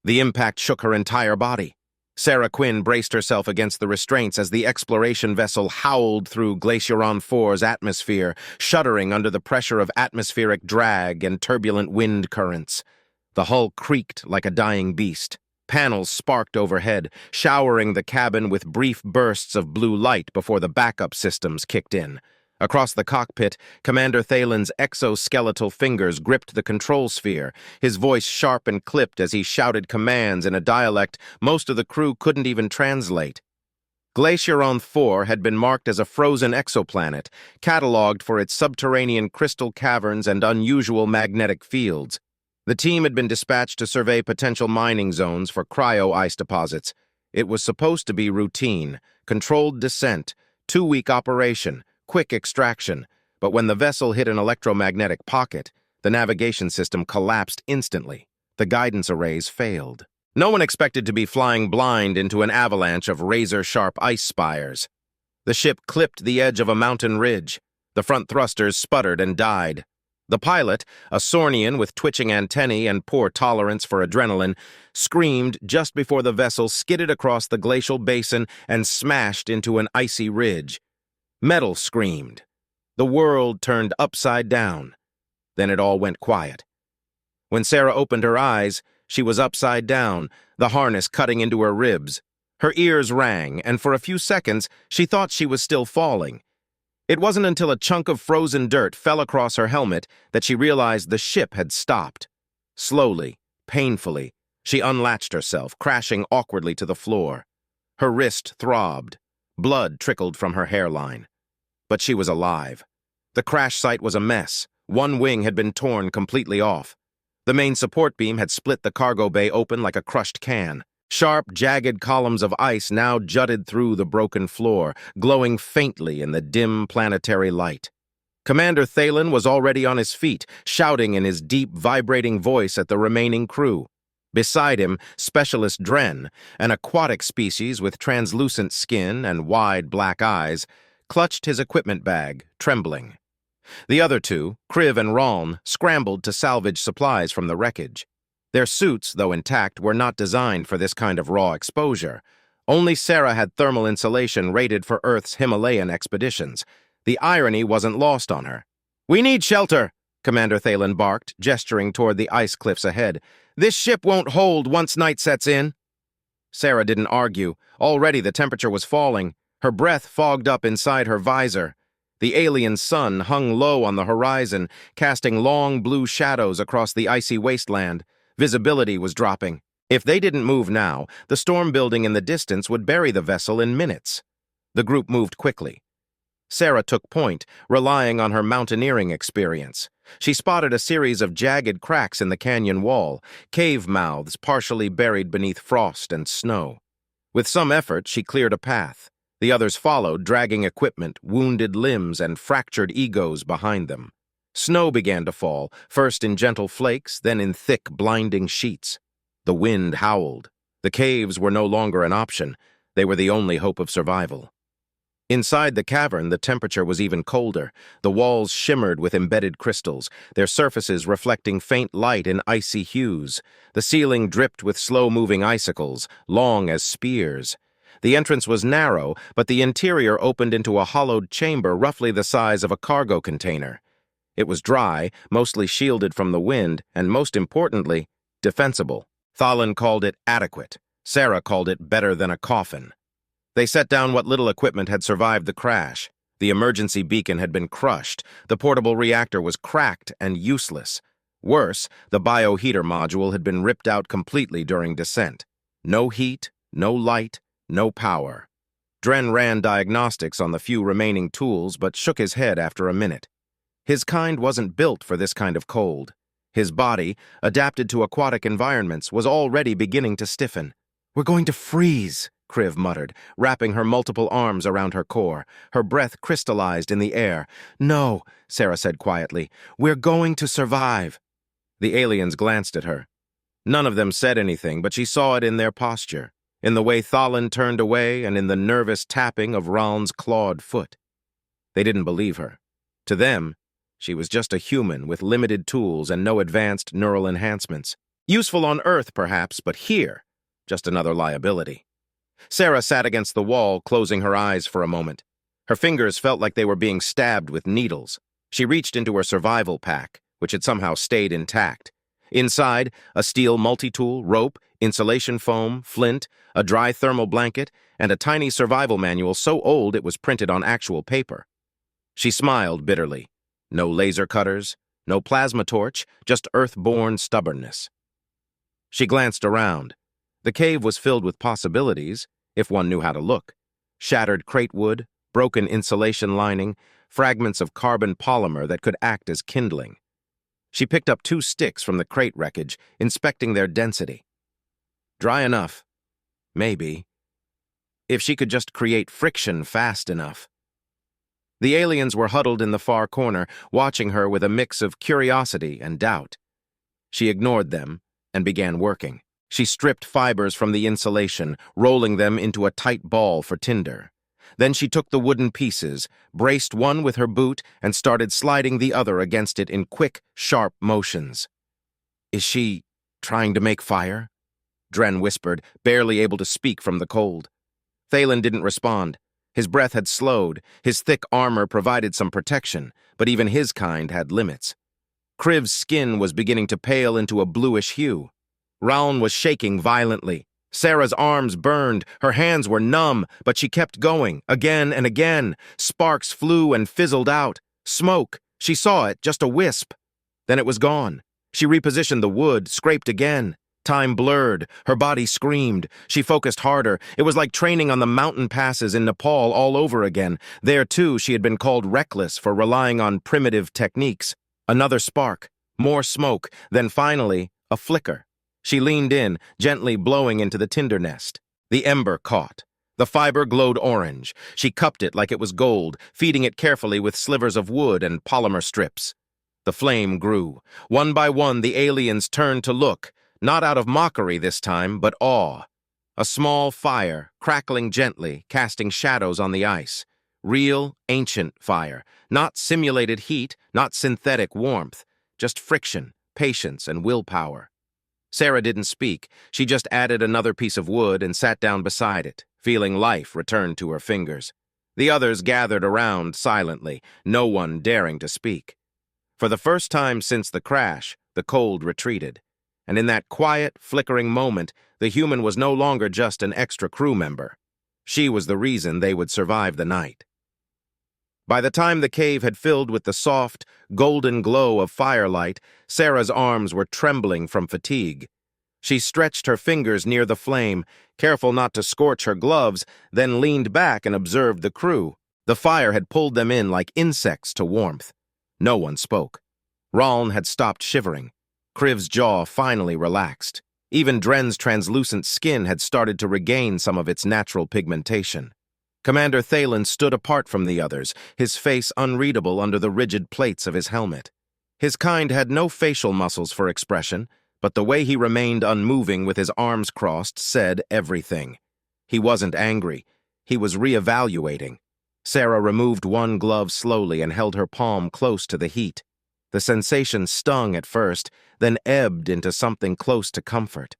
The impact shook her entire body. Sarah Quinn braced herself against the restraints as the exploration vessel howled through Glaciaron 4's atmosphere, shuddering under the pressure of atmospheric drag and turbulent wind currents. The hull creaked like a dying beast. Panels sparked overhead, showering the cabin with brief bursts of blue light before the backup systems kicked in. Across the cockpit, Commander Thalen's exoskeletal fingers gripped the control sphere, his voice sharp and clipped as he shouted commands in a dialect most of the crew couldn't even translate. Glaciaron 4 had been marked as a frozen exoplanet, catalogued for its subterranean crystal caverns and unusual magnetic fields. The team had been dispatched to survey potential mining zones for cryo-ice deposits. It was supposed to be routine, controlled descent, 2-week operation, quick extraction, but when the vessel hit an electromagnetic pocket, the navigation system collapsed instantly. The guidance arrays failed. No one expected to be flying blind into an avalanche of razor-sharp ice spires. The ship clipped the edge of a mountain ridge. The front thrusters sputtered and died. The pilot, a Sornian with twitching antennae and poor tolerance for adrenaline, screamed just before the vessel skidded across the glacial basin and smashed into an icy ridge. Metal screamed. The world turned upside down. Then it all went quiet. When Sarah opened her eyes, she was upside down, the harness cutting into her ribs. Her ears rang, and for a few seconds, she thought she was still falling. It wasn't until a chunk of frozen dirt fell across her helmet that she realized the ship had stopped. Slowly, painfully, she unlatched herself, crashing awkwardly to the floor. Her wrist throbbed. Blood trickled from her hairline. But she was alive. The crash site was a mess. One wing had been torn completely off. The main support beam had split the cargo bay open like a crushed can. Sharp, jagged columns of ice now jutted through the broken floor, glowing faintly in the dim planetary light. Commander Thalen was already on his feet, shouting in his deep, vibrating voice at the remaining crew. Beside him, Specialist Dren, an aquatic species with translucent skin and wide black eyes, clutched his equipment bag, trembling. The other two, Kriv and Raln, scrambled to salvage supplies from the wreckage. Their suits, though intact, were not designed for this kind of raw exposure. Only Sarah had thermal insulation rated for Earth's Himalayan expeditions. The irony wasn't lost on her. "We need shelter," Commander Thalen barked, gesturing toward the ice cliffs ahead. "This ship won't hold once night sets in." Sarah didn't argue. Already the temperature was falling. Her breath fogged up inside her visor. The alien sun hung low on the horizon, casting long blue shadows across the icy wasteland. Visibility was dropping. If they didn't move now, the storm building in the distance would bury the vessel in minutes. The group moved quickly. Sarah took point, relying on her mountaineering experience. She spotted a series of jagged cracks in the canyon wall, cave mouths partially buried beneath frost and snow. With some effort, she cleared a path. The others followed, dragging equipment, wounded limbs, and fractured egos behind them. Snow began to fall, first in gentle flakes, then in thick, blinding sheets. The wind howled. The caves were no longer an option. They were the only hope of survival. Inside the cavern, the temperature was even colder. The walls shimmered with embedded crystals, their surfaces reflecting faint light in icy hues. The ceiling dripped with slow-moving icicles, long as spears. The entrance was narrow, but the interior opened into a hollowed chamber roughly the size of a cargo container. It was dry, mostly shielded from the wind, and most importantly, defensible. Thalen called it adequate. Sarah called it better than a coffin. They set down what little equipment had survived the crash. The emergency beacon had been crushed. The portable reactor was cracked and useless. Worse, the bioheater module had been ripped out completely during descent. No heat, no light, no power. Dren ran diagnostics on the few remaining tools, but shook his head after a minute. His kind wasn't built for this kind of cold. His body, adapted to aquatic environments, was already beginning to stiffen. "We're going to freeze," Kriv muttered, wrapping her multiple arms around her core. Her breath crystallized in the air. "No," Sarah said quietly. "We're going to survive." The aliens glanced at her. None of them said anything, but she saw it in their posture, in the way Thalen turned away and in the nervous tapping of Raln's clawed foot. They didn't believe her. To them, she was just a human with limited tools and no advanced neural enhancements. Useful on Earth, perhaps, but here, just another liability. Sarah sat against the wall, closing her eyes for a moment. Her fingers felt like they were being stabbed with needles. She reached into her survival pack, which had somehow stayed intact. Inside, a steel multi-tool, rope, insulation foam, flint, a dry thermal blanket, and a tiny survival manual so old it was printed on actual paper. She smiled bitterly. No laser cutters, no plasma torch, just earth-born stubbornness. She glanced around. The cave was filled with possibilities, if one knew how to look. Shattered crate wood, broken insulation lining, fragments of carbon polymer that could act as kindling. She picked up 2 sticks from the crate wreckage, inspecting their density. Dry enough. Maybe. If she could just create friction fast enough. The aliens were huddled in the far corner, watching her with a mix of curiosity and doubt. She ignored them and began working. She stripped fibers from the insulation, rolling them into a tight ball for tinder. Then she took the wooden pieces, braced one with her boot, and started sliding the other against it in quick, sharp motions. "Is she trying to make fire?" Dren whispered, barely able to speak from the cold. Thalen didn't respond. His breath had slowed. His thick armor provided some protection, but even his kind had limits. Kriv's skin was beginning to pale into a bluish hue. Raun was shaking violently. Sarah's arms burned, her hands were numb, but she kept going, again and again. Sparks flew and fizzled out. Smoke, she saw it, just a wisp. Then it was gone. She repositioned the wood, scraped again. Time blurred, her body screamed. She focused harder. It was like training on the mountain passes in Nepal all over again. There, too, she had been called reckless for relying on primitive techniques. Another spark, more smoke, then finally, a flicker. She leaned in, gently blowing into the tinder nest. The ember caught. The fiber glowed orange. She cupped it like it was gold, feeding it carefully with slivers of wood and polymer strips. The flame grew. One by one, the aliens turned to look, not out of mockery this time, but awe. A small fire, crackling gently, casting shadows on the ice. Real, ancient fire. Not simulated heat, not synthetic warmth. Just friction, patience, and willpower. Sarah didn't speak. She just added another piece of wood and sat down beside it, feeling life return to her fingers. The others gathered around silently, no one daring to speak. For the first time since the crash, the cold retreated. And in that quiet, flickering moment, the human was no longer just an extra crew member. She was the reason they would survive the night. By the time the cave had filled with the soft, golden glow of firelight, Sarah's arms were trembling from fatigue. She stretched her fingers near the flame, careful not to scorch her gloves, then leaned back and observed the crew. The fire had pulled them in like insects to warmth. No one spoke. Raun had stopped shivering. Kriv's jaw finally relaxed. Even Dren's translucent skin had started to regain some of its natural pigmentation. Commander Thalen stood apart from the others, his face unreadable under the rigid plates of his helmet. His kind had no facial muscles for expression, but the way he remained unmoving with his arms crossed said everything. He wasn't angry. He was reevaluating. Sarah removed one glove slowly and held her palm close to the heat. The sensation stung at first, then ebbed into something close to comfort.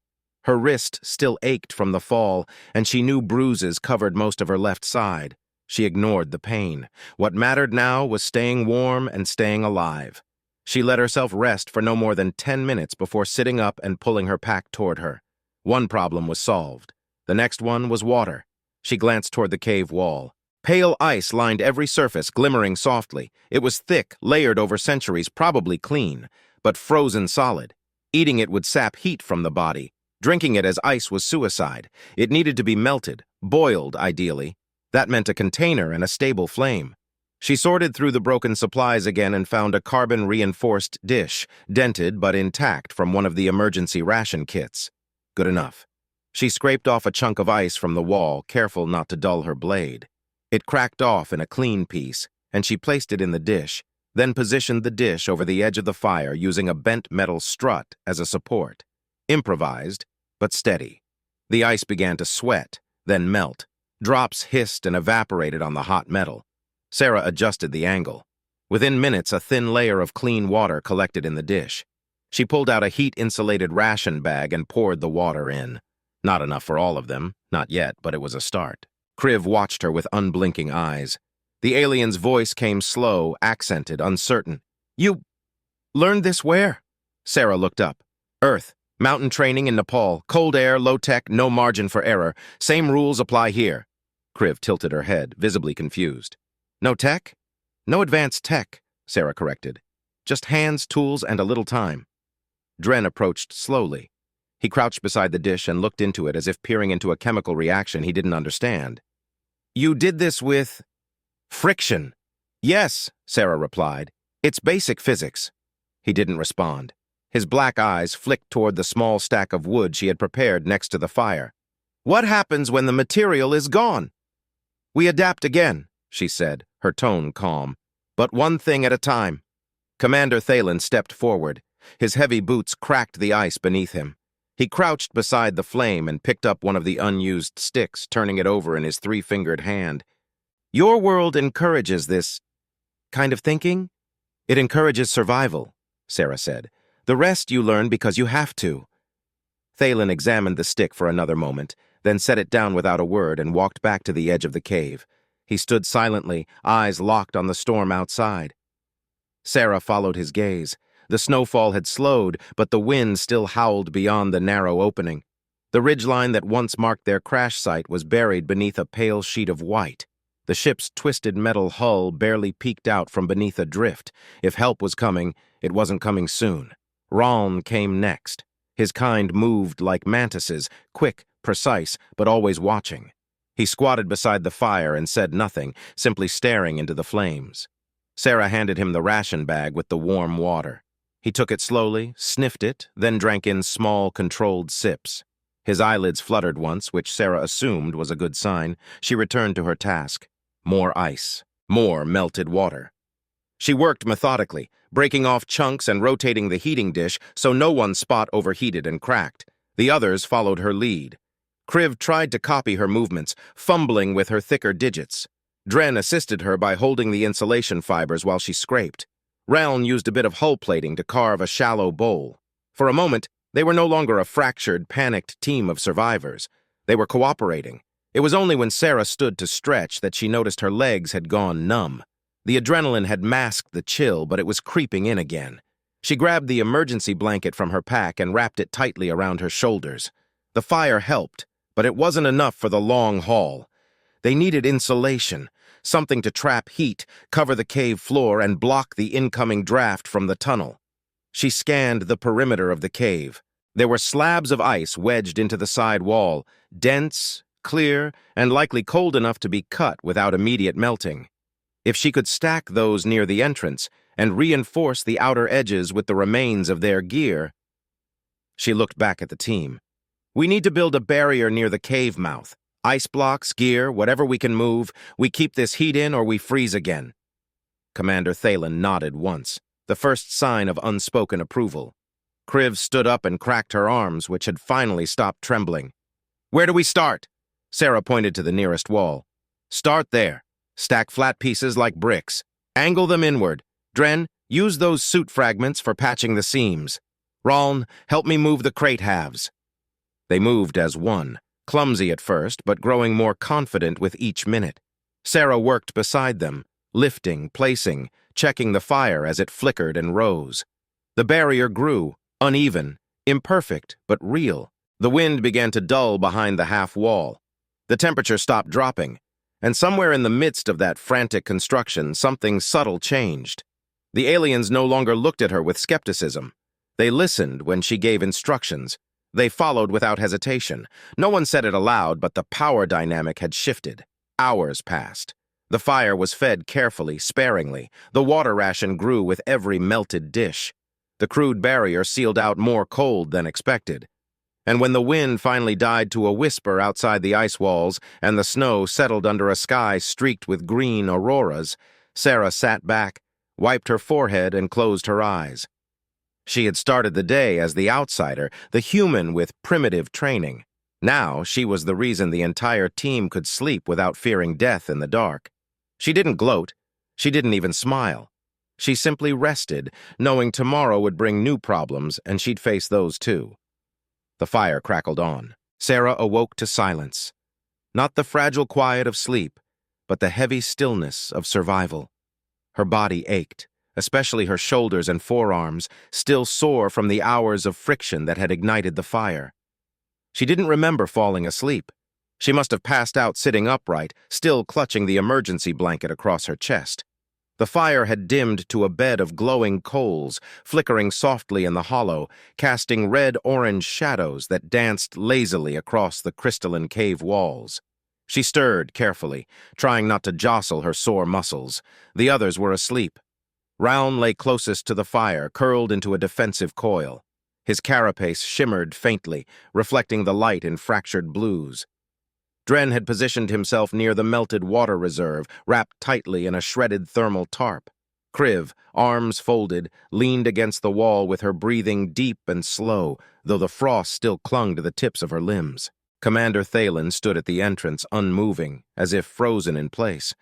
Her wrist still ached from the fall, and she knew bruises covered most of her left side. She ignored the pain. What mattered now was staying warm and staying alive. She let herself rest for no more than 10 minutes before sitting up and pulling her pack toward her. One problem was solved. The next one was water. She glanced toward the cave wall. Pale ice lined every surface, glimmering softly. It was thick, layered over centuries, probably clean, but frozen solid. Eating it would sap heat from the body. Drinking it as ice was suicide. It needed to be melted, boiled, ideally. That meant a container and a stable flame. She sorted through the broken supplies again and found a carbon-reinforced dish, dented but intact from one of the emergency ration kits. Good enough. She scraped off a chunk of ice from the wall, careful not to dull her blade. It cracked off in a clean piece, and she placed it in the dish, then positioned the dish over the edge of the fire using a bent metal strut as a support. Improvised, but steady. The ice began to sweat, then melt. Drops hissed and evaporated on the hot metal. Sarah adjusted the angle. Within minutes, a thin layer of clean water collected in the dish. She pulled out a heat-insulated ration bag and poured the water in. Not enough for all of them, not yet, but it was a start. Kriv watched her with unblinking eyes. The alien's voice came slow, accented, uncertain. You learned this where? Sarah looked up. Earth. Mountain training in Nepal. Cold air, low tech, no margin for error. Same rules apply here. Kriv tilted her head, visibly confused. No tech? No advanced tech, Sarah corrected. Just hands, tools, and a little time. Dren approached slowly. He crouched beside the dish and looked into it as if peering into a chemical reaction he didn't understand. You did this with friction. Yes, Sarah replied. It's basic physics. He didn't respond. His black eyes flicked toward the small stack of wood she had prepared next to the fire. What happens when the material is gone? We adapt again, she said, her tone calm. But one thing at a time. Commander Thalen stepped forward. His heavy boots cracked the ice beneath him. He crouched beside the flame and picked up one of the unused sticks, turning it over in his three-fingered hand. Your world encourages this kind of thinking? It encourages survival, Sarah said. The rest you learn because you have to. Thalen examined the stick for another moment, then set it down without a word and walked back to the edge of the cave. He stood silently, eyes locked on the storm outside. Sarah followed his gaze. The snowfall had slowed, but the wind still howled beyond the narrow opening. The ridgeline that once marked their crash site was buried beneath a pale sheet of white. The ship's twisted metal hull barely peeked out from beneath a drift. If help was coming, it wasn't coming soon. Raln came next. His kind moved like mantises, quick, precise, but always watching. He squatted beside the fire and said nothing, simply staring into the flames. Sarah handed him the ration bag with the warm water. He took it slowly, sniffed it, then drank in small, controlled sips. His eyelids fluttered once, which Sarah assumed was a good sign. She returned to her task. More ice. More melted water. She worked methodically, breaking off chunks and rotating the heating dish so no one's spot overheated and cracked. The others followed her lead. Kriv tried to copy her movements, fumbling with her thicker digits. Dren assisted her by holding the insulation fibers while she scraped. Raln used a bit of hull plating to carve a shallow bowl. For a moment, they were no longer a fractured, panicked team of survivors. They were cooperating. It was only when Sarah stood to stretch that she noticed her legs had gone numb. The adrenaline had masked the chill, but it was creeping in again. She grabbed the emergency blanket from her pack and wrapped it tightly around her shoulders. The fire helped, but it wasn't enough for the long haul. They needed insulation, something to trap heat, cover the cave floor, and block the incoming draft from the tunnel. She scanned the perimeter of the cave. There were slabs of ice wedged into the side wall, dense, clear, and likely cold enough to be cut without immediate melting. If she could stack those near the entrance and reinforce the outer edges with the remains of their gear. She looked back at the team. We need to build a barrier near the cave mouth. Ice blocks, gear, whatever we can move. We keep this heat in or we freeze again. Commander Thalen nodded once, the first sign of unspoken approval. Kriv stood up and cracked her arms, which had finally stopped trembling. Where do we start? Sarah pointed to the nearest wall. Start there. Stack flat pieces like bricks. Angle them inward. Dren, use those suit fragments for patching the seams. Raln, help me move the crate halves. They moved as one, clumsy at first, but growing more confident with each minute. Sarah worked beside them, lifting, placing, checking the fire as it flickered and rose. The barrier grew, uneven, imperfect, but real. The wind began to dull behind the half wall. The temperature stopped dropping, and somewhere in the midst of that frantic construction, something subtle changed. The aliens no longer looked at her with skepticism. They listened when she gave instructions. They followed without hesitation. No one said it aloud, but the power dynamic had shifted. Hours passed. The fire was fed carefully, sparingly. The water ration grew with every melted dish. The crude barrier sealed out more cold than expected. And when the wind finally died to a whisper outside the ice walls and the snow settled under a sky streaked with green auroras, Sarah sat back, wiped her forehead, and closed her eyes. She had started the day as the outsider, the human with primitive training. Now she was the reason the entire team could sleep without fearing death in the dark. She didn't gloat. She didn't even smile. She simply rested, knowing tomorrow would bring new problems and she'd face those too. The fire crackled on. Sarah awoke to silence. Not the fragile quiet of sleep, but the heavy stillness of survival. Her body ached, especially her shoulders and forearms, still sore from the hours of friction that had ignited the fire. She didn't remember falling asleep. She must have passed out sitting upright, still clutching the emergency blanket across her chest. The fire had dimmed to a bed of glowing coals, flickering softly in the hollow, casting red-orange shadows that danced lazily across the crystalline cave walls. She stirred carefully, trying not to jostle her sore muscles. The others were asleep. Raun lay closest to the fire, curled into a defensive coil. His carapace shimmered faintly, reflecting the light in fractured blues. Dren had positioned himself near the melted water reserve, wrapped tightly in a shredded thermal tarp. Kriv, arms folded, leaned against the wall with her breathing deep and slow, though the frost still clung to the tips of her limbs. Commander Thalen stood at the entrance, unmoving, as if frozen in place.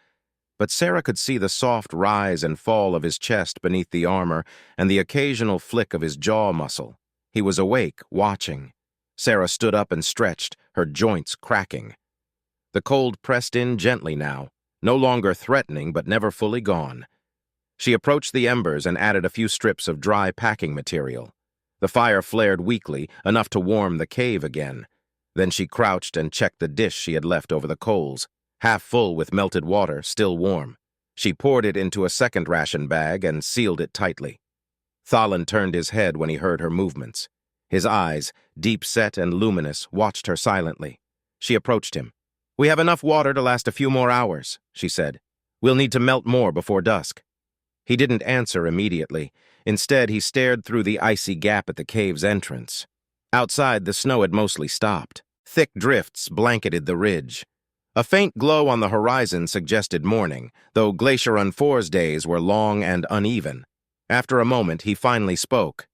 But Sarah could see the soft rise and fall of his chest beneath the armor and the occasional flick of his jaw muscle. He was awake, watching. Sarah stood up and stretched, her joints cracking. The cold pressed in gently now, no longer threatening but never fully gone. She approached the embers and added a few strips of dry packing material. The fire flared weakly, enough to warm the cave again. Then she crouched and checked the dish she had left over the coals, half full with melted water, still warm. She poured it into a second ration bag and sealed it tightly. Thalen turned his head when he heard her movements. His eyes, deep-set and luminous, watched her silently. She approached him. "We have enough water to last a few more hours," she said. "We'll need to melt more before dusk." He didn't answer immediately. Instead, he stared through the icy gap at the cave's entrance. Outside, the snow had mostly stopped. Thick drifts blanketed the ridge. A faint glow on the horizon suggested morning, though Glacier on 4's days were long and uneven. After a moment, he finally spoke.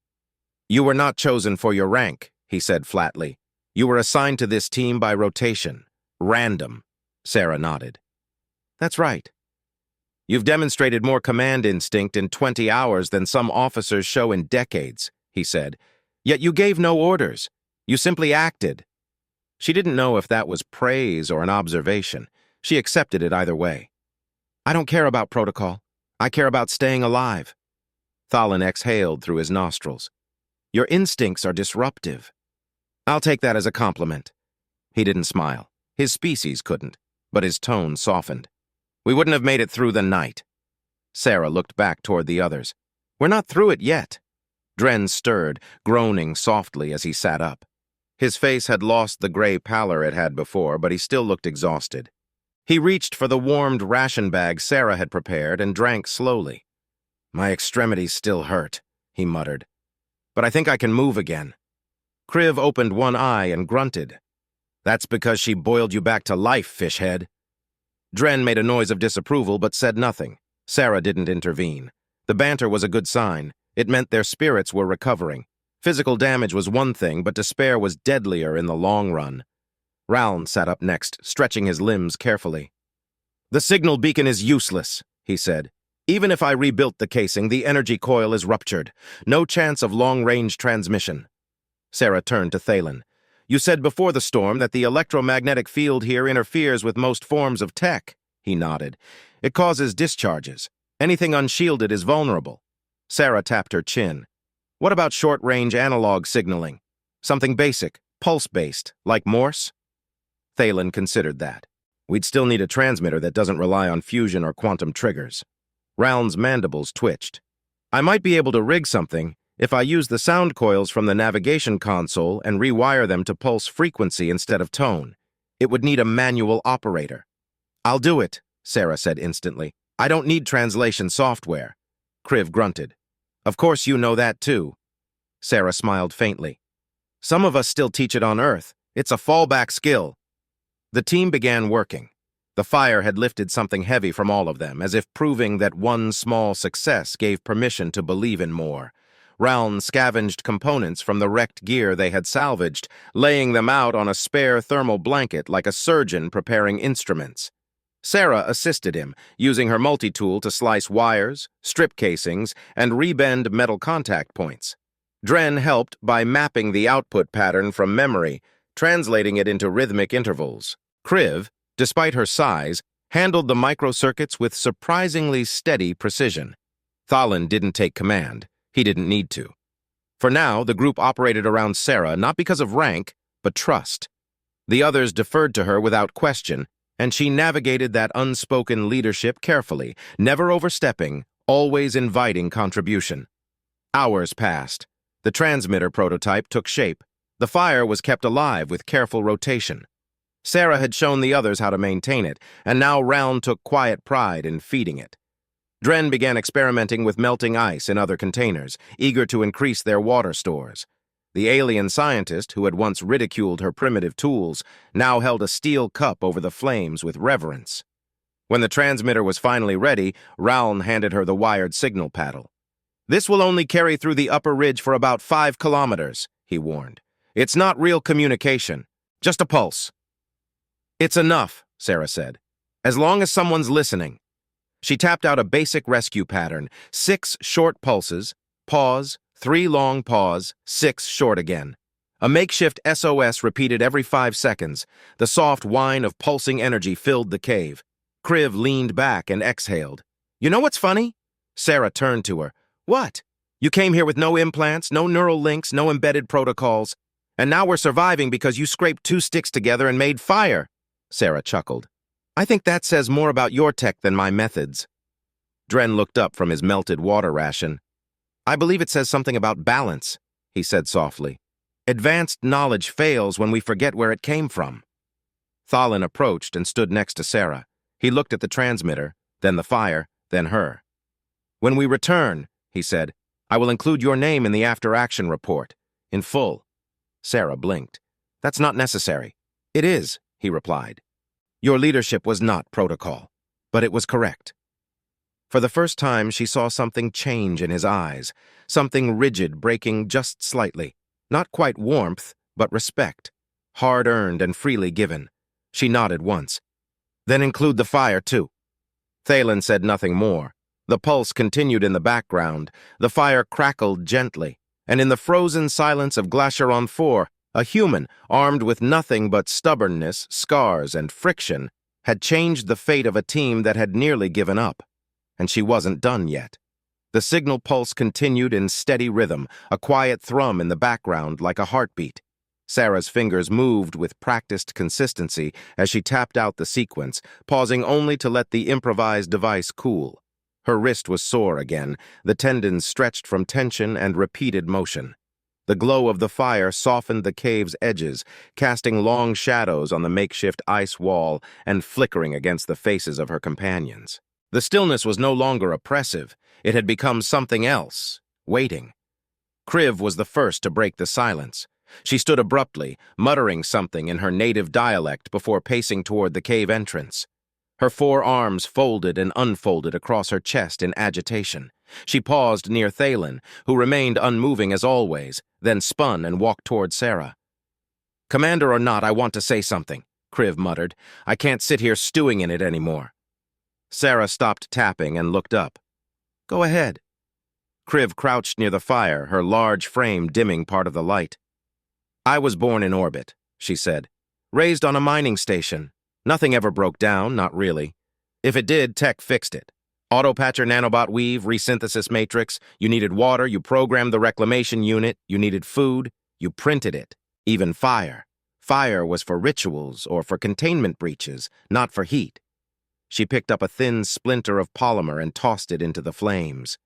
"You were not chosen for your rank," he said flatly. "You were assigned to this team by rotation. Random." Sarah nodded. "That's right. You've demonstrated more command instinct in 20 hours than some officers show in decades," he said. "Yet you gave no orders. You simply acted." She didn't know if that was praise or an observation. She accepted it either way. "I don't care about protocol. I care about staying alive." Thalen exhaled through his nostrils. "Your instincts are disruptive." "I'll take that as a compliment." He didn't smile. His species couldn't, but his tone softened. "We wouldn't have made it through the night." Sarah looked back toward the others. "We're not through it yet." Dren stirred, groaning softly as he sat up. His face had lost the gray pallor it had before, but he still looked exhausted. He reached for the warmed ration bag Sarah had prepared and drank slowly. "My extremities still hurt," he muttered. "But I think I can move again." Kriv opened one eye and grunted. "That's because she boiled you back to life, fishhead." Dren made a noise of disapproval but said nothing. Sarah didn't intervene. The banter was a good sign. It meant their spirits were recovering. Physical damage was one thing, but despair was deadlier in the long run. Raun sat up next, stretching his limbs carefully. "The signal beacon is useless," he said. "Even if I rebuilt the casing, the energy coil is ruptured. No chance of long-range transmission." Sarah turned to Thalen. "You said before the storm that the electromagnetic field here interferes with most forms of tech." He nodded. "It causes discharges. Anything unshielded is vulnerable." Sarah tapped her chin. "What about short-range analog signaling? Something basic, pulse-based, like Morse?" Thalen considered that. "We'd still need a transmitter that doesn't rely on fusion or quantum triggers." Raun's mandibles twitched. "I might be able to rig something if I use the sound coils from the navigation console and rewire them to pulse frequency instead of tone. It would need a manual operator." "I'll do it," Sarah said instantly. "I don't need translation software." Kriv grunted. "Of course you know that too." Sarah smiled faintly. "Some of us still teach it on Earth. It's a fallback skill." The team began working. The fire had lifted something heavy from all of them, as if proving that one small success gave permission to believe in more. Raun scavenged components from the wrecked gear they had salvaged, laying them out on a spare thermal blanket like a surgeon preparing instruments. Sarah assisted him, using her multi-tool to slice wires, strip casings, and rebend metal contact points. Dren helped by mapping the output pattern from memory, translating it into rhythmic intervals. Kriv, despite her size, handled the microcircuits with surprisingly steady precision. Thalin didn't take command. He didn't need to. For now, the group operated around Sarah not because of rank, but trust. The others deferred to her without question, and she navigated that unspoken leadership carefully, never overstepping, always inviting contribution. Hours passed. The transmitter prototype took shape. The fire was kept alive with careful rotation. Sarah had shown the others how to maintain it, and now Raln took quiet pride in feeding it. Dren began experimenting with melting ice in other containers, eager to increase their water stores. The alien scientist, who had once ridiculed her primitive tools, now held a steel cup over the flames with reverence. When the transmitter was finally ready, Raln handed her the wired signal paddle. "This will only carry through the upper ridge for about 5 kilometers, he warned. "It's not real communication, just a pulse." "It's enough," Sarah said, "as long as someone's listening." She tapped out a basic rescue pattern: 6 short pulses, pause, 3 long pause, 6 short again. A makeshift SOS repeated every 5 seconds. The soft whine of pulsing energy filled the cave. Kriv leaned back and exhaled. "You know what's funny?" Sarah turned to her. "What? You came here with no implants, no neural links, no embedded protocols. And now we're surviving because you scraped 2 sticks together and made fire." Sarah chuckled. "I think that says more about your tech than my methods." Dren looked up from his melted water ration. "I believe it says something about balance," he said softly. "Advanced knowledge fails when we forget where it came from." Thalin approached and stood next to Sarah. He looked at the transmitter, then the fire, then her. "When we return," he said, "I will include your name in the after-action report, in full." Sarah blinked. "That's not necessary." "It is," he replied. "Your leadership was not protocol, but it was correct." For the first time, she saw something change in his eyes, something rigid breaking just slightly. Not quite warmth, but respect, hard-earned and freely given. She nodded once. "Then include the fire, too." Thalen said nothing more. The pulse continued in the background. The fire crackled gently, and in the frozen silence of Glaciaron 4, a human, armed with nothing but stubbornness, scars, and friction, had changed the fate of a team that had nearly given up. And she wasn't done yet. The signal pulse continued in steady rhythm, a quiet thrum in the background like a heartbeat. Sarah's fingers moved with practiced consistency as she tapped out the sequence, pausing only to let the improvised device cool. Her wrist was sore again, the tendons stretched from tension and repeated motion. The glow of the fire softened the cave's edges, casting long shadows on the makeshift ice wall and flickering against the faces of her companions. The stillness was no longer oppressive. It had become something else, waiting. Kriv was the first to break the silence. She stood abruptly, muttering something in her native dialect before pacing toward the cave entrance. Her 4 arms folded and unfolded across her chest in agitation. She paused near Thalen, who remained unmoving as always, then spun and walked toward Sarah. "Commander or not, I want to say something," Kriv muttered. "I can't sit here stewing in it anymore." Sarah stopped tapping and looked up. "Go ahead." Kriv crouched near the fire, her large frame dimming part of the light. "I was born in orbit," she said. "Raised on a mining station. Nothing ever broke down, not really. If it did, tech fixed it. Autopatcher nanobot weave, resynthesis matrix. You needed water, you programmed the reclamation unit. You needed food, you printed it. Even fire. Fire was for rituals or for containment breaches, not for heat." She picked up a thin splinter of polymer and tossed it into the flames.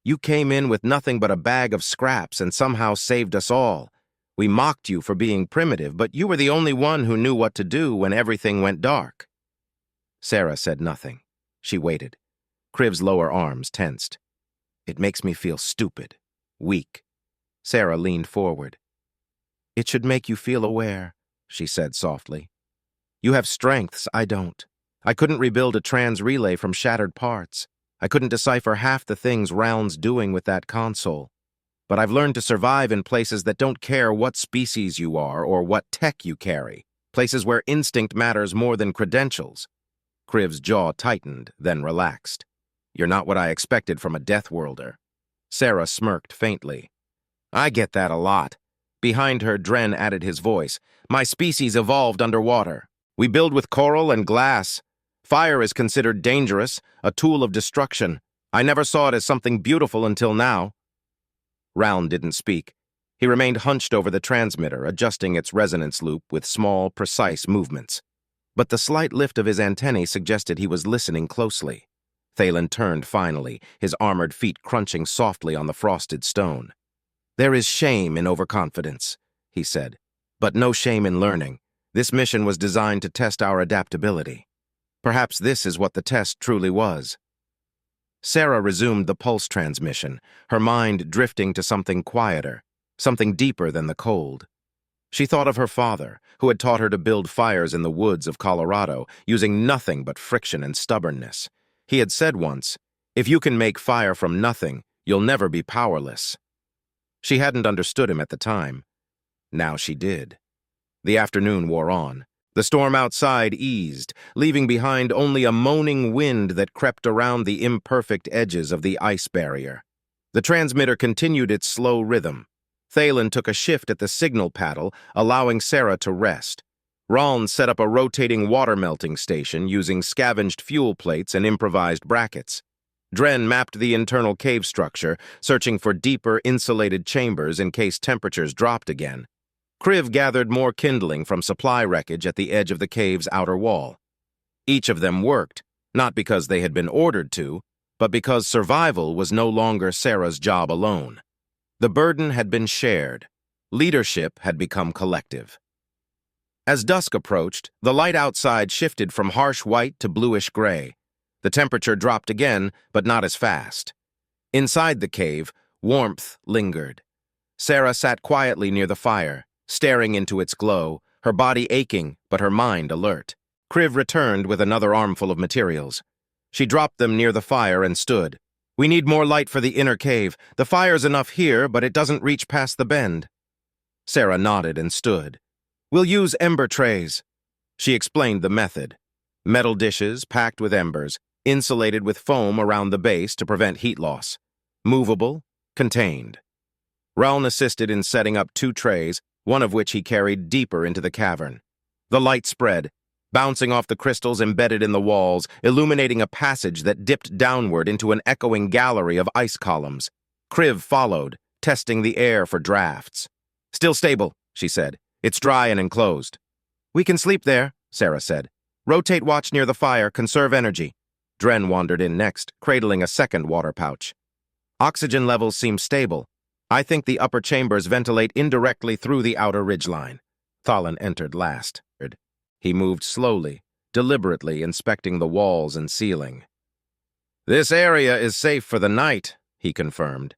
"You came in with nothing but a bag of scraps and somehow saved us all. We mocked you for being primitive, but you were the only one who knew what to do when everything went dark." Sarah said nothing. She waited. Kriv's lower arms tensed. "It makes me feel stupid, weak." Sarah leaned forward. "It should make you feel aware," she said softly. "You have strengths I don't. I couldn't rebuild a trans relay from shattered parts. I couldn't decipher half the things Raln's doing with that console. But I've learned to survive in places that don't care what species you are or what tech you carry, places where instinct matters more than credentials." Kriv's jaw tightened, then relaxed. "You're not what I expected from a Deathworlder." Sarah smirked faintly. "I get that a lot." Behind her, Dren added his voice. "My species evolved underwater. We build with coral and glass. Fire is considered dangerous, a tool of destruction. I never saw it as something beautiful until now." Raln didn't speak. He remained hunched over the transmitter, adjusting its resonance loop with small, precise movements. But the slight lift of his antennae suggested he was listening closely. Thalen turned finally, his armored feet crunching softly on the frosted stone. "There is shame in overconfidence," he said, "but no shame in learning. This mission was designed to test our adaptability. Perhaps this is what the test truly was." Sarah resumed the pulse transmission, her mind drifting to something quieter, something deeper than the cold. She thought of her father, who had taught her to build fires in the woods of Colorado, using nothing but friction and stubbornness. He had said once, "If you can make fire from nothing, you'll never be powerless." She hadn't understood him at the time. Now she did. The afternoon wore on. The storm outside eased, leaving behind only a moaning wind that crept around the imperfect edges of the ice barrier. The transmitter continued its slow rhythm. Thalen took a shift at the signal paddle, allowing Sarah to rest. Raln set up a rotating water-melting station using scavenged fuel plates and improvised brackets. Dren mapped the internal cave structure, searching for deeper, insulated chambers in case temperatures dropped again. Kriv gathered more kindling from supply wreckage at the edge of the cave's outer wall. Each of them worked, not because they had been ordered to, but because survival was no longer Sarah's job alone. The burden had been shared. Leadership had become collective. As dusk approached, the light outside shifted from harsh white to bluish gray. The temperature dropped again, but not as fast. Inside the cave, warmth lingered. Sarah sat quietly near the fire, staring into its glow, her body aching, but her mind alert. Kriv returned with another armful of materials. She dropped them near the fire and stood. "We need more light for the inner cave. The fire's enough here, but it doesn't reach past the bend." Sarah nodded and stood. "We'll use ember trays." She explained the method. Metal dishes packed with embers, insulated with foam around the base to prevent heat loss. Movable, contained. Raln assisted in setting up 2 trays, one of which he carried deeper into the cavern. The light spread, bouncing off the crystals embedded in the walls, illuminating a passage that dipped downward into an echoing gallery of ice columns. Kriv followed, testing the air for drafts. "Still stable," she said. "It's dry and enclosed." "We can sleep there," Sarah said. "Rotate watch near the fire, conserve energy." Dren wandered in next, cradling a second water pouch. "Oxygen levels seem stable. I think the upper chambers ventilate indirectly through the outer ridgeline." Thalen entered last. He moved slowly, deliberately inspecting the walls and ceiling. "This area is safe for the night," he confirmed.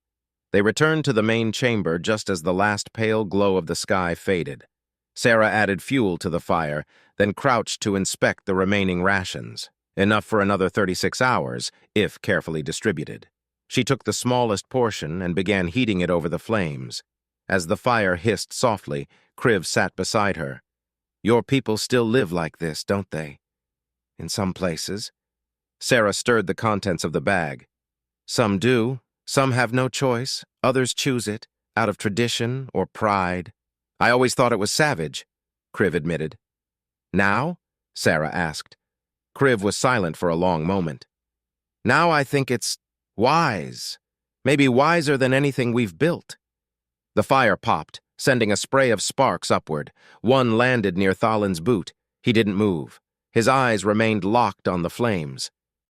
They returned to the main chamber just as the last pale glow of the sky faded. Sarah added fuel to the fire, then crouched to inspect the remaining rations, enough for another 36 hours, if carefully distributed. She took the smallest portion and began heating it over the flames. As the fire hissed softly, Kriv sat beside her. "Your people still live like this, don't they?" "In some places." Sarah stirred the contents of the bag. "Some do. Some have no choice. Others choose it, out of tradition or pride." "I always thought it was savage," Kriv admitted. "Now?" Sarah asked. Kriv was silent for a long moment. "Now I think it's wise. Maybe wiser than anything we've built." The fire popped, sending a spray of sparks upward. One landed near Thalen's boot. He didn't move. His eyes remained locked on the flames.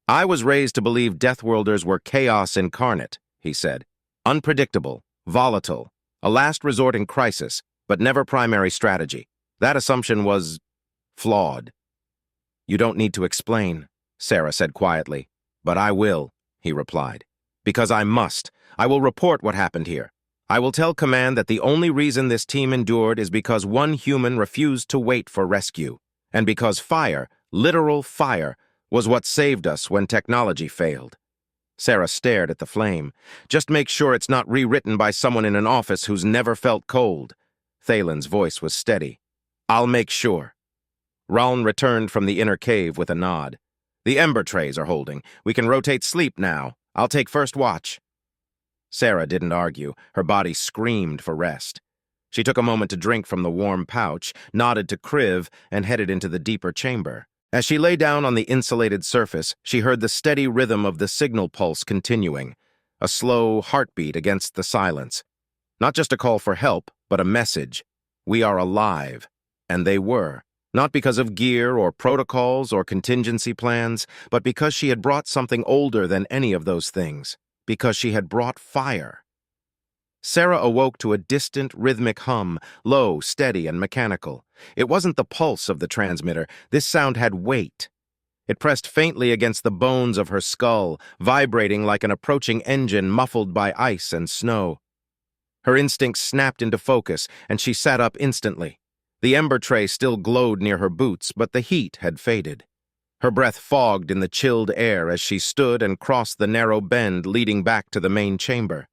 "I was raised to believe Deathworlders were chaos incarnate," he said. "Unpredictable, volatile, a last resort in crisis, but never primary strategy. That assumption was flawed." "You don't need to explain," Sarah said quietly. "But I will," he replied. "Because I must. I will report what happened here. I will tell Command that the only reason this team endured is because one human refused to wait for rescue, and because fire, literal fire, was what saved us when technology failed." Sarah stared at the flame. "Just make sure it's not rewritten by someone in an office who's never felt cold." Thalen's voice was steady. "I'll make sure." Raln returned from the inner cave with a nod. The ember trays are holding. We can rotate sleep now. I'll take first watch. Sarah didn't argue. Her body screamed for rest. She took a moment to drink from the warm pouch, nodded to Kriv, and headed into the deeper chamber. As she lay down on the insulated surface, she heard the steady rhythm of the signal pulse continuing, a slow heartbeat against the silence. Not just a call for help, but a message. We are alive. And they were. Not because of gear or protocols or contingency plans, but because she had brought something older than any of those things. Because she had brought fire. Sarah awoke to a distant, rhythmic hum, low, steady, and mechanical. It wasn't the pulse of the transmitter. This sound had weight. It pressed faintly against the bones of her skull, vibrating like an approaching engine muffled by ice and snow. Her instincts snapped into focus, and she sat up instantly. The ember tray still glowed near her boots, but the heat had faded. Her breath fogged in the chilled air as she stood and crossed the narrow bend leading back to the main chamber.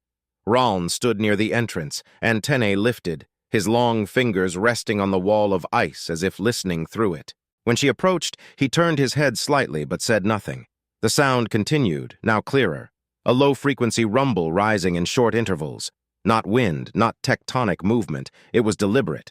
Raln stood near the entrance, antennae lifted, his long fingers resting on the wall of ice as if listening through it. When she approached, he turned his head slightly but said nothing. The sound continued, now clearer, a low-frequency rumble rising in short intervals. Not wind, not tectonic movement, it was deliberate.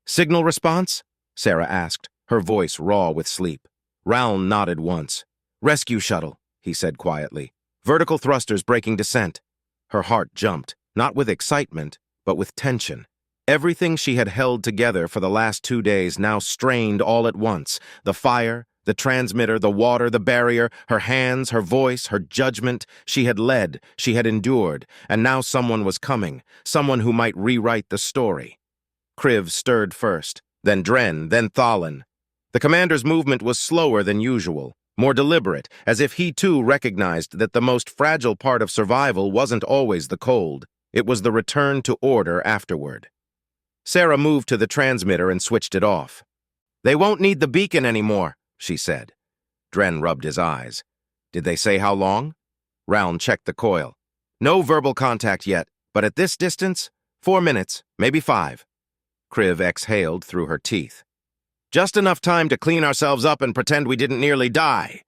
"Signal response?" Sarah asked, her voice raw with sleep. Raln nodded once. "Rescue shuttle," he said quietly. "Vertical thrusters breaking descent." Her heart jumped, not with excitement, but with tension. Everything she had held together for the last 2 days now strained all at once. The fire, the transmitter, the water, the barrier, her hands, her voice, her judgment. She had led, she had endured, and now someone was coming, someone who might rewrite the story. Kriv stirred first, then Dren, then Thalin. The commander's movement was slower than usual, more deliberate, as if he too recognized that the most fragile part of survival wasn't always the cold. It was the return to order afterward. Sarah moved to the transmitter and switched it off. "They won't need the beacon anymore," she said. Dren rubbed his eyes. "Did they say how long?" Raln checked the coil. "No verbal contact yet, but at this distance, 4 minutes, maybe 5. Kriv exhaled through her teeth. "Just enough time to clean ourselves up and pretend we didn't nearly die."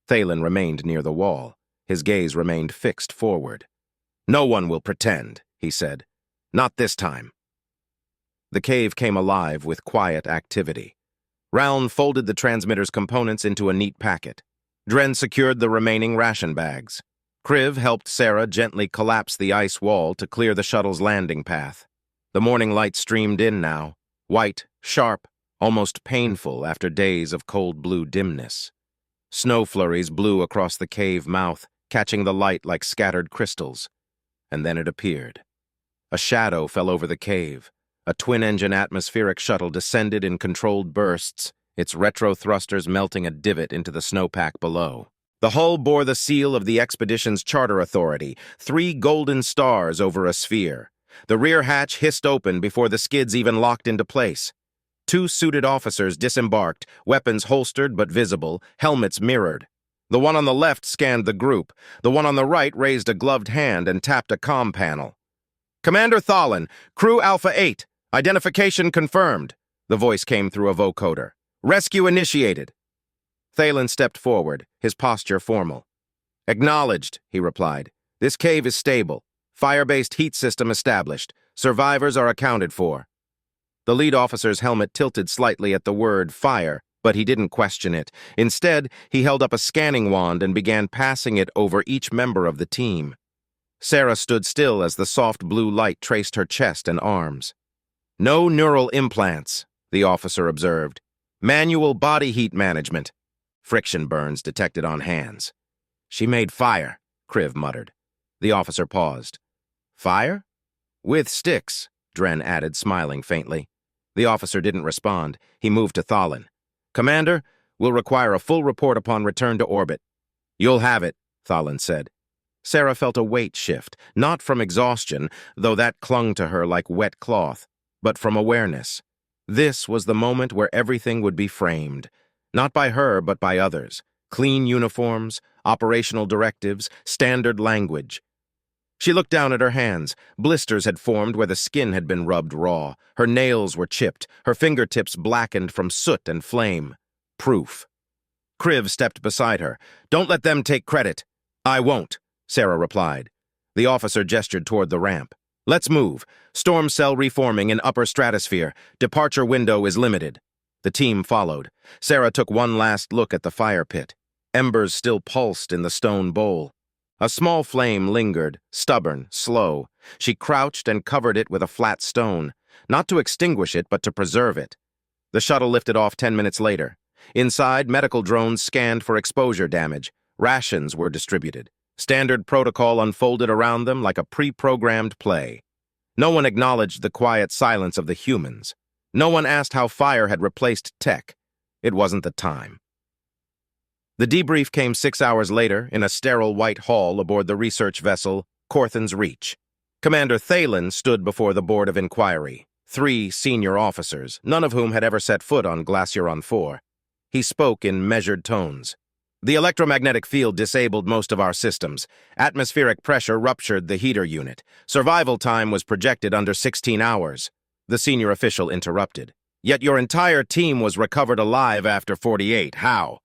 Thalen remained near the wall. His gaze remained fixed forward. "No one will pretend," he said. "Not this time." The cave came alive with quiet activity. Raln folded the transmitter's components into a neat packet. Dren secured the remaining ration bags. Kriv helped Sarah gently collapse the ice wall to clear the shuttle's landing path. The morning light streamed in now, white, sharp, almost painful after days of cold blue dimness. Snow flurries blew across the cave mouth, catching the light like scattered crystals. And then it appeared. A shadow fell over the cave. A twin-engine atmospheric shuttle descended in controlled bursts, its retro thrusters melting a divot into the snowpack below. The hull bore the seal of the expedition's charter authority, 3 golden stars over a sphere. The rear hatch hissed open before the skids even locked into place. 2 suited officers disembarked, weapons holstered but visible, helmets mirrored. The one on the left scanned the group. The one on the right raised a gloved hand and tapped a comm panel. "Commander Thalin, Crew Alpha 8. Identification confirmed," the voice came through a vocoder. "Rescue initiated." Thalen stepped forward, his posture formal. "Acknowledged," he replied. "This cave is stable. Fire-based heat system established. Survivors are accounted for." The lead officer's helmet tilted slightly at the word fire, but he didn't question it. Instead, he held up a scanning wand and began passing it over each member of the team. Sarah stood still as the soft blue light traced her chest and arms. "No neural implants," the officer observed. "Manual body heat management." Friction burns detected on hands. "She made fire," Kriv muttered. The officer paused. "Fire?" "With sticks," Dren added, smiling faintly. The officer didn't respond. He moved to Thalin. "Commander, we'll require a full report upon return to orbit." "You'll have it," Thalin said. Sarah felt a weight shift, not from exhaustion, though that clung to her like wet cloth, but from awareness. This was the moment where everything would be framed, not by her but by others. Clean uniforms, operational directives, standard language. She looked down at her hands. Blisters had formed where the skin had been rubbed raw. Her nails were chipped, her fingertips blackened from soot and flame. Proof. Kriv stepped beside her. "Don't let them take credit." "I won't," Sarah replied. The officer gestured toward the ramp. "Let's move. Storm cell reforming in upper stratosphere. Departure window is limited." The team followed. Sarah took one last look at the fire pit. Embers still pulsed in the stone bowl. A small flame lingered, stubborn, slow. She crouched and covered it with a flat stone, not to extinguish it, but to preserve it. The shuttle lifted off 10 minutes later. Inside, medical drones scanned for exposure damage. Rations were distributed. Standard protocol unfolded around them like a pre-programmed play. No one acknowledged the quiet silence of the humans. No one asked how fire had replaced tech. It wasn't the time. The debrief came 6 hours later in a sterile white hall aboard the research vessel Corthan's Reach. Commander Thalen stood before the Board of Inquiry, 3 senior officers, none of whom had ever set foot on Glaciron 4. He spoke in measured tones. "The electromagnetic field disabled most of our systems. Atmospheric pressure ruptured the heater unit. Survival time was projected under 16 hours. The senior official interrupted. "Yet your entire team was recovered alive after 48. How?"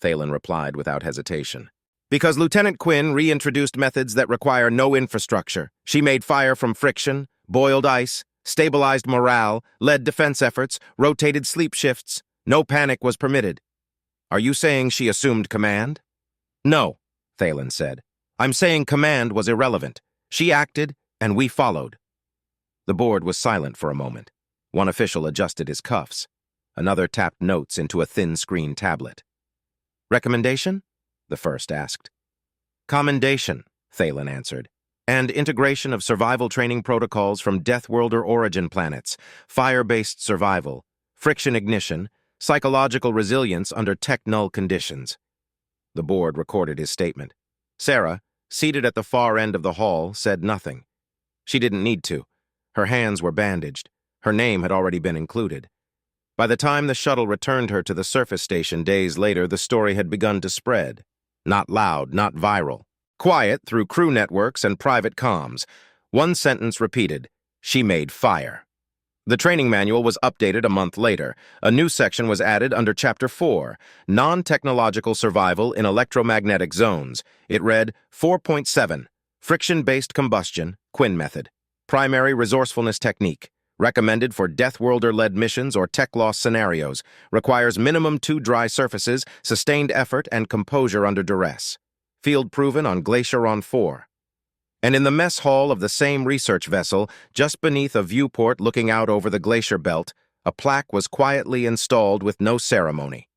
Thalen replied without hesitation. "Because Lieutenant Quinn reintroduced methods that require no infrastructure. She made fire from friction, boiled ice, stabilized morale, led defense efforts, rotated sleep shifts. No panic was permitted." "Are you saying she assumed command?" "No," Thalen said. "I'm saying command was irrelevant. She acted, and we followed." The board was silent for a moment. One official adjusted his cuffs. Another tapped notes into a thin-screen tablet. "Recommendation?" the first asked. "Commendation," Thalen answered. "And integration of survival training protocols from Death Worlder origin planets, fire-based survival, friction ignition, psychological resilience under tech-null conditions." The board recorded his statement. Sarah, seated at the far end of the hall, said nothing. She didn't need to. Her hands were bandaged. Her name had already been included. By the time the shuttle returned her to the surface station days later, the story had begun to spread. Not loud, not viral. Quiet through crew networks and private comms. One sentence repeated, "She made fire." The training manual was updated a month later. A new section was added under Chapter 4, Non-Technological Survival in Electromagnetic Zones. It read 4.7, Friction-Based Combustion, Quinn Method. Primary Resourcefulness Technique. Recommended for Death Worlder-led missions or tech loss scenarios. Requires minimum 2 dry surfaces, sustained effort, and composure under duress. Field proven on Glaciron 4. And in the mess hall of the same research vessel, just beneath a viewport looking out over the glacier belt, a plaque was quietly installed with no ceremony.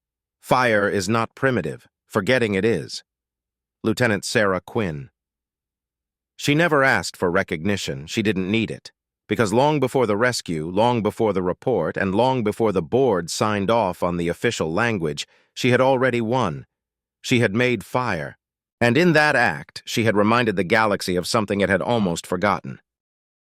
"Fire is not primitive. Forgetting it is." Lieutenant Sarah Quinn. She never asked for recognition. She didn't need it. Because long before the rescue, long before the report, and long before the board signed off on the official language, she had already won. She had made fire. And in that act, she had reminded the galaxy of something it had almost forgotten.